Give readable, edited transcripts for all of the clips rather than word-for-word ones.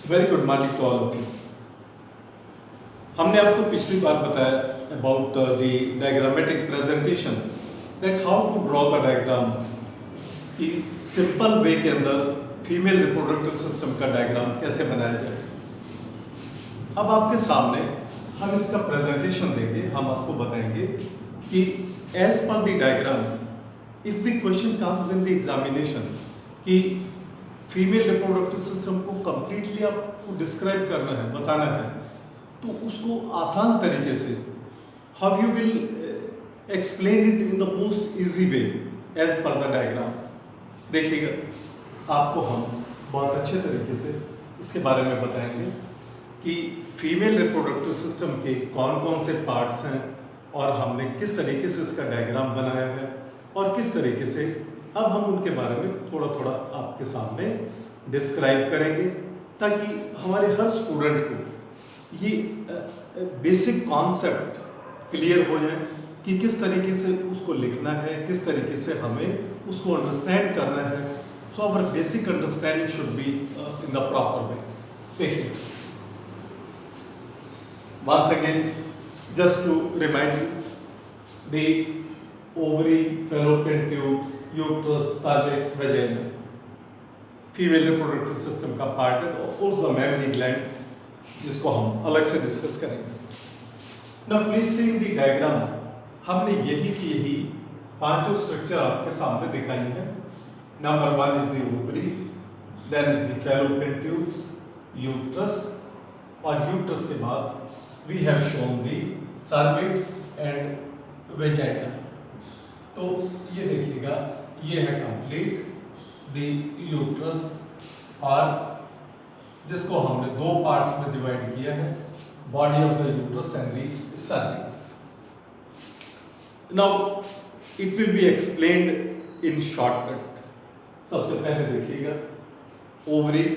Very good morning to all of you. हमने आपको पिछली बार बताया about the diagrammatic presentation that how to draw the diagram कि सिंपल वे के अंदर फीमेल रिप्रोडक्टिव सिस्टम का डायग्राम कैसे बनाया जाए। अब आपके सामने हम इसका प्रेजेंटेशन देंगे, हम आपको बताएंगे कि as per the diagram if the question comes in the examination कि फीमेल रिप्रोडक्टिव सिस्टम को कंप्लीटली आपको डिस्क्राइब करना है, बताना है, तो उसको आसान तरीके से how you will explain it in the most easy way as per the diagram. देखिएगा, आपको हम बहुत अच्छे तरीके से इसके बारे में बताएंगे कि फीमेल रिप्रोडक्टिव सिस्टम के कौन कौन से पार्ट्स हैं और हमने किस तरीके से इसका डायग्राम बनाया है और किस तरीके से अब हम उनके बारे में थोड़ा थोड़ा आपके सामने डिस्क्राइब करेंगे, ताकि हमारे हर स्टूडेंट को ये बेसिक कॉन्सेप्ट क्लियर हो जाए कि किस तरीके से उसको लिखना है, किस तरीके से हमें उसको अंडरस्टैंड करना है। So our basic understanding should be in the proper way. देखिए, once again, just to remind you, the ovary, fallopian tubes, uterus, cervix, vagina, female reproductive system का पार्ट है, और ऑफ द मेमरी ग्लैंड, जिसको हम अलग से discuss करेंगे। Now please see in the diagram, हमने यही की यही पांचों स्ट्रक्चर आपके सामने दिखाई है। Number 1 is the ovary, then is the fallopian tubes, uterus, और यूट्रस के बाद we have shown the cervix and vagina। तो ये देखिएगा, ये है कंप्लीट the uterus, और जिसको हमने दो पार्ट्स में डिवाइड किया है, body of the uterus and the cervix। now it will be explained in shortcut। सबसे पहले देखिएगा, ovary,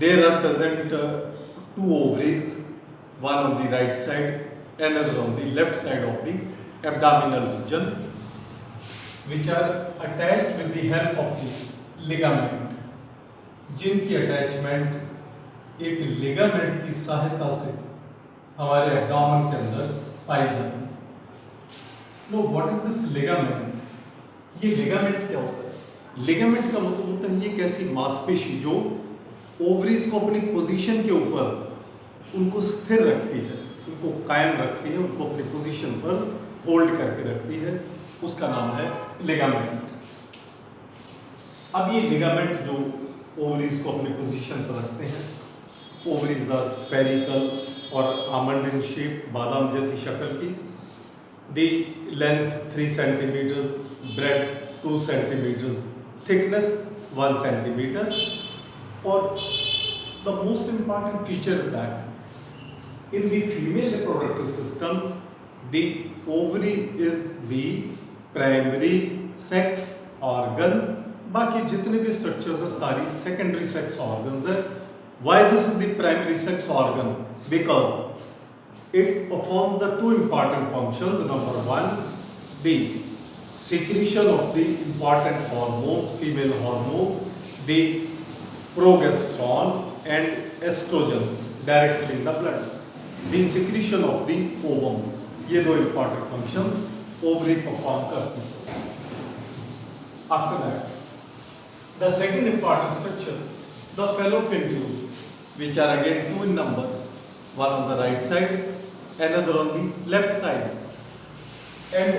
there are present two ovaries, one on the right side, another on the left side of the abdominal region, which are attached with the help of the ligament, जिनकी attachment एक ligament की सहायता से हमारे abdomen के अंदर पाई जाती है। No what is this ligament? ये लिगामेंट क्या होता है? लिगामेंट का मतलब होता है ये एक ऐसी मांसपेशी जो ओवरीज को अपनी पोजीशन के ऊपर उनको स्थिर रखती है, उनको कायम रखती है, उनको अपनी पोजीशन पर होल्ड करके रखती है, उसका नाम है लिगामेंट। अब ये लिगामेंट जो ओवरीज को अपनी पोजीशन पर रखते हैं, ओवरीज द स्फेरिकल और आमंड इन शेप, बादाम जैसी शक्ल की, the length 3 centimetre, breadth 2 centimetre, thickness 1 centimetre, और the most important feature is that in the female reproductive system, the ovary is the primary sex organ। बाकी जितने भी structures हैं सारी सेकेंडरी सेक्स ऑर्गन्स है। Why this is the primary sex organ? Because it performs the two important functions। Number 1, the secretion of the important hormones, female hormone, the progesterone and estrogen directly in the blood, the secretion of the ovum, ये दो important functions ovary perform करती है। After that, the second important structure, the fallopian tubes, which are again 2 in number, one on the right side, another on the left side, and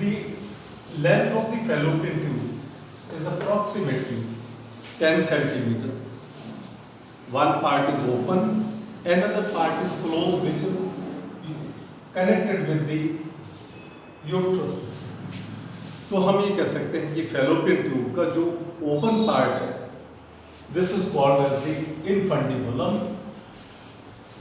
the length of the fallopian tube is approximately 10 centimeter। One part is open, another part is closed, which is connected with the uterus। तो हम ये कह सकते हैं कि fallopian tube का जो open part है, this is called as the infundibulum,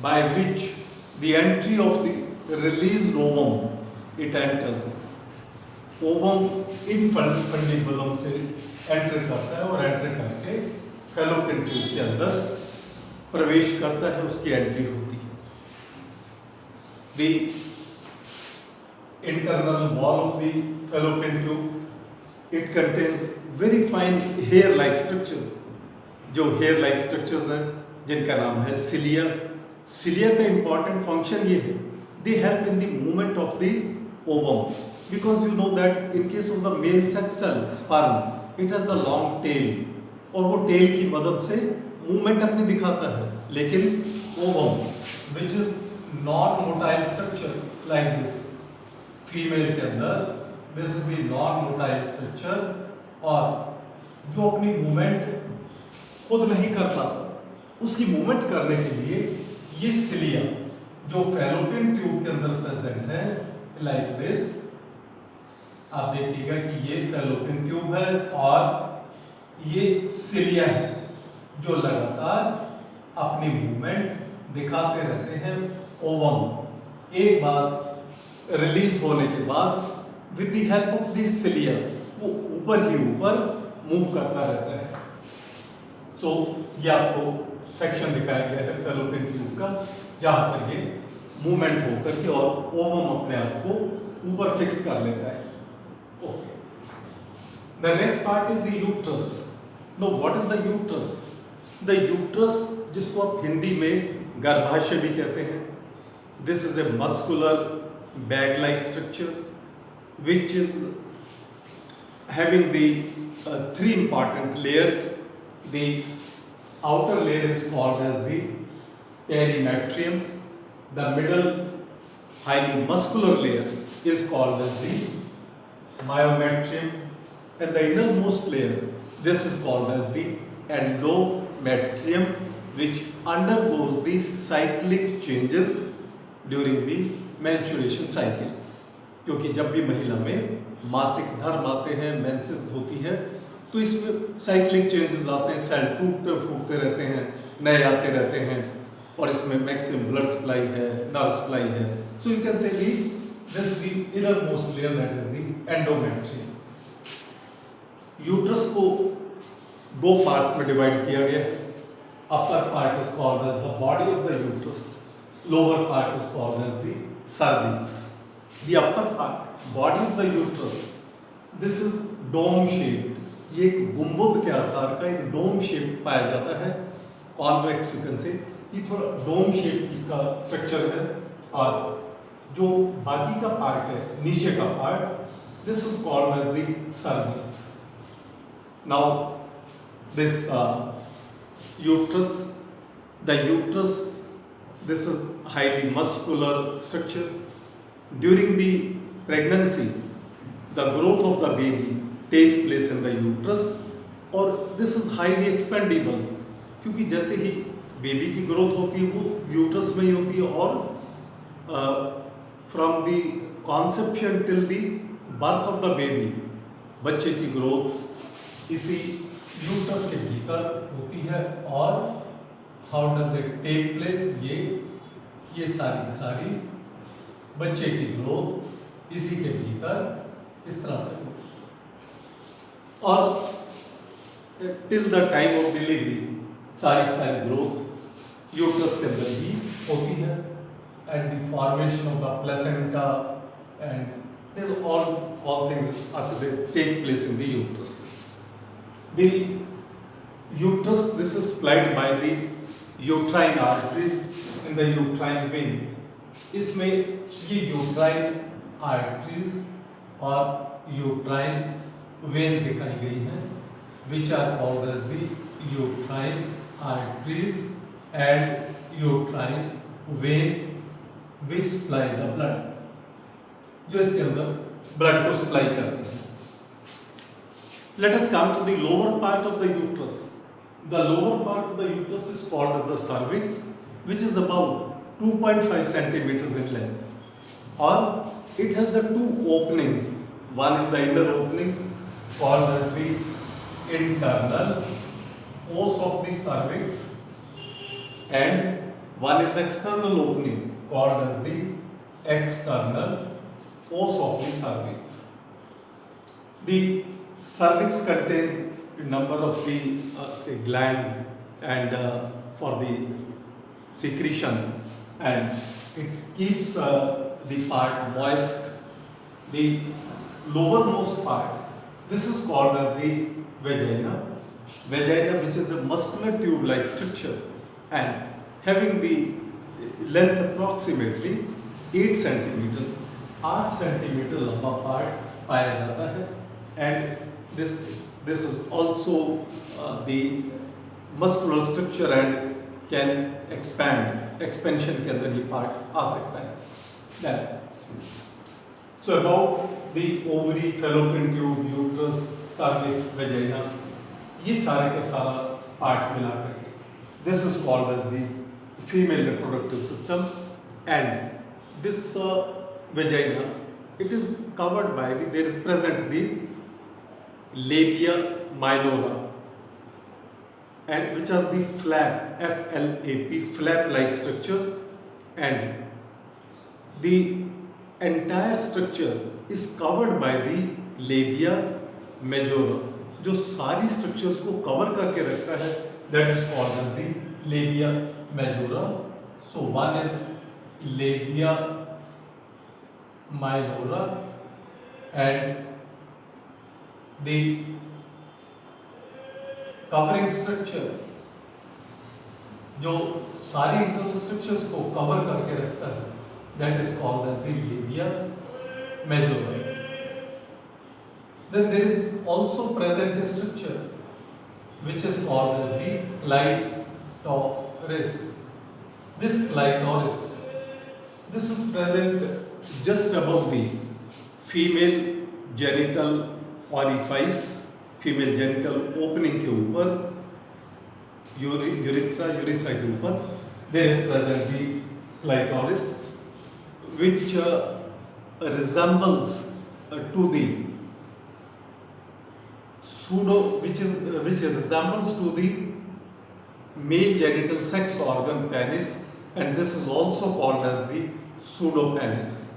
by which the entry of the released ovum it enters. Ovum infundibulum से एंटर करता है और एंटर करके फैलोपियन ट्यूब के अंदर प्रवेश करता है, उसकी एंट्री होती है। The internal wall of the fallopian tube, it contains very fine hair like structure जो हेयर लाइक स्ट्रक्चर्स हैं जिनका नाम है सिलिया। सिलिया का इंपॉर्टेंट फंक्शन ये है, they help in the movement of the ovum, because you know that in case of the male sex cell sperm it has the long tail, और वो tell की मदद से मूवमेंट अपनी दिखाता है। लेकिन ovum which is non motile structure like this, female के अंदर this is the non motile structure, और जो अपनी मूवमेंट खुद नहीं करता उसकी मूवमेंट करने के लिए ये सिलिया जो फैलोपियन ट्यूब के अंदर प्रेजेंट है लाइक दिस, आप देखिएगा कि ये फैलोपियन ट्यूब है और ये सिलिया है जो लगातार अपनी मूवमेंट दिखाते रहते हैं। ओवम एक बार रिलीज होने के बाद with the help of this cilia वो ऊपर ही ऊपर मूव करता रहता है। सो ये आपको सेक्शन दिखाया गया है फैलोपियन ट्यूब का, जहां पर ये मूवमेंट होकर के और ओवम अपने आप को ऊपर फिक्स कर लेता है। Okay, the next part is the uterus. No, what is the uterus? The uterus, जिसको आप हिंदी में गर्भाशय भी कहते हैं, this is a muscular bag like structure which is having the three important layers. The outer layer is called as the perimetrium, the middle highly muscular layer is called as the myometrium, and the innermost layer, this is called as the endometrium, which undergoes the cyclic changes during the menstruation cycle. क्योंकि जब भी महिला में मासिक धर्म आते हैं, menses होती है, तो इसमें साइक्लिक चेंजेस आते हैं, सेल टूटते फूटते रहते हैं, नए आते रहते हैं, और इसमें मैक्सिमम ब्लड सप्लाई है, नर्व सप्लाई है। So you can say this the innermost layer that is the endometrium. Uterus को दो पार्ट्स में डिवाइड किया गया है। Upper part is called as the body of the uterus, lower part is called as the cervix. The upper part, body of the uterus, this is dome shaped। ये एक गुंबद के आकार का एक डोम शेप पाया जाता है, कॉन्वेक्स यू कैन से, ये थोड़ा डोम शेप का स्ट्रक्चर है। और जो बाकी का पार्ट है, नीचे का part, this is called as the cervix. Now this uterus, the uterus, this is highly muscular structure. During the pregnancy, the growth of the baby takes place in the uterus, और this is highly expandable, क्योंकि जैसे ही baby की growth होती है वो uterus में ही होती है, और from the conception till the birth of the baby, बच्चे की ग्रोथ इसी यूट्रस के भीतर होती है। और how does it take place? ये सारी बच्चे की ग्रोथ इसी के भीतर इस तरह से, और till the time of delivery सारी ग्रोथ यूट्रस के अंदर ही होती है। And the formation of the placenta and all things take place in the uterus. The uterus, this is supplied by the uterine arteries in the uterine veins. इसमें ये uterine arteries और uterine vein दिखाई गई हैं, which are called as the uterine arteries and uterine vein which supply the blood, जो इसके अंदर blood को सप्लाई करते हैं। Let us come to the lower part of the uterus. The lower part of the uterus is called as the cervix, which is about 2.5 centimeters in length, or it has the two openings. One is the inner opening called as the internal os of the cervix, and one is external opening called as the external os of the cervix. The cervix contains a number of the say glands and for the secretion, and it keeps the part moist. The lowermost part, this is called as the vagina, vagina, which is a muscular tube-like structure and having the length approximately 8 centimeter, 8 centimetre लंबा part पाया जाता है and this is also the muscular structure and can expansion के अंदर ये part आ सकता है. Then, so about the ovary, fallopian tube, uterus, cervix, vagina, ये सारे का सारा पार्ट मिला करके this is called as the female reproductive system. And this vagina, it is covered by there is present the labia minora, and which are the flap flap-like structures, and the entire structure is covered by the labia majora. जो सारी structures को cover करके रखता है that is called as the labia majora. So one is labia minora and the covering structure जो सारी internal structures को cover करके रखता है that is called as the labia majora. Then there is also present a structure which is called as the clitoris. This clitoris, this is present just above the female genital orifice, female genital opening के ऊपर, urethra के ऊपर there is present the clitoris, which resembles to the which resembles to the male genital sex organ penis, and this is also called as the pseudopenis.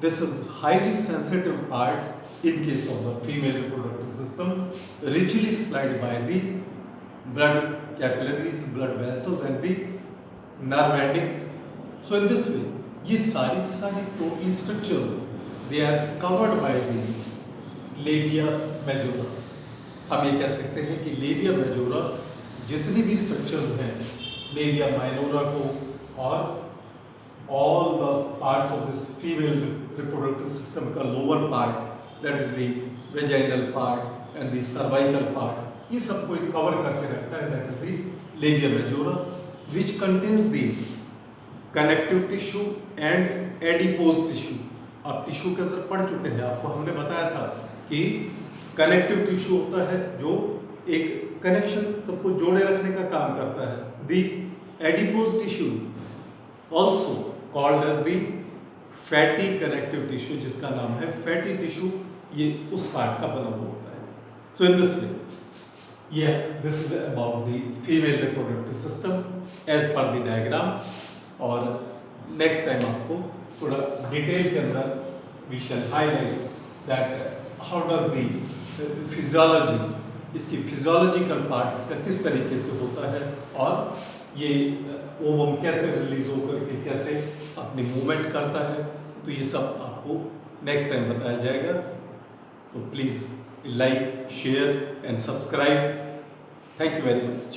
This is highly sensitive part in case of the female reproductive system, richly supplied by the blood capillaries, blood vessels and the nerve endings. So in this way, ये सारी total structures, they are covered by the labia majora. हम ये कह सकते हैं कि labia majora जितनी भी स्ट्रक्चर्स हैं, लेबिया माइनोरा को और all the parts of this female reproductive system का lower part, that is the vaginal part and the cervical part, ये सबको कवर करके रखता है, that is the labia majora, which contains the connective tissue and adipose tissue. आप tissue के अंदर पढ़ चुके हैं, आपको हमने बताया था कि कनेक्टिव टिश्यू होता है जो एक कनेक्शन सबको जोड़े रखने का काम करता है. The adipose tissue also called as the fatty connective tissue, जिसका नाम है फैटी टिश्यू, ये उस पार्ट का बना हुआ होता है. So in this way this is about the female reproductive system as per the diagram. और नेक्स्ट टाइम आपको थोड़ा डिटेल के अंदर we shall highlight that how does the physiology, इसकी फिजियोलॉजिकल पार्ट इसका किस तरीके से होता है और ये ओवम कैसे रिलीज होकर के कैसे अपनी मूवमेंट करता है, तो ये सब आपको नेक्स्ट टाइम बताया जाएगा. So please like, share and subscribe. Thank you very much.